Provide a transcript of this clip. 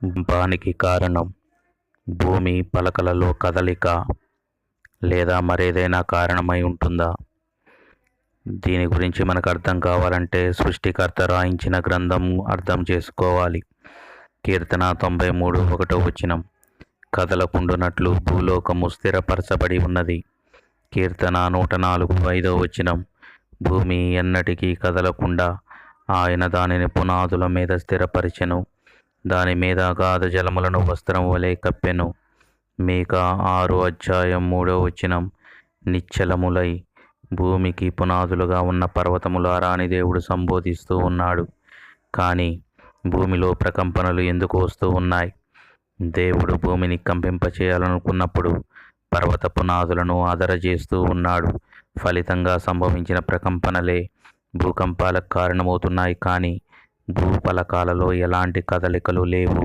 భూకంపానికి కారణం భూమి పలకలలో కదలిక లేదా మరేదైనా కారణమై ఉంటుందా? దీని గురించి మనకు అర్థం కావాలంటే సృష్టికర్త రాయించిన గ్రంథం అర్థం చేసుకోవాలి. కీర్తన 93:1 కదలకుండునట్లు భూలోకము స్థిరపరచబడి ఉన్నది. కీర్తన 104:5 భూమి ఎన్నటికీ కదలకుండా ఆయన దానిని పునాదుల మీద స్థిరపరిచెను, దాని మీద అగాధ జలములను వస్త్రం వలె కప్పెను. మీకా 6:3 నిశ్చలములై భూమికి పునాదులుగా ఉన్న పర్వతములారా అని దేవుడు సంబోధిస్తూ ఉన్నాడు. కానీ భూమిలో ప్రకంపనలు ఎందుకు వస్తూ ఉన్నాయి? దేవుడు భూమిని కంపింపచేయాలనుకున్నప్పుడు పర్వత పునాదులను అదరజేస్తూ ఉన్నాడు. ఫలితంగా సంభవించిన ప్రకంపనలే భూకంపాలకు కారణమవుతున్నాయి. కానీ భూపలకాలలో ఎలాంటి కదలికలు లేవు.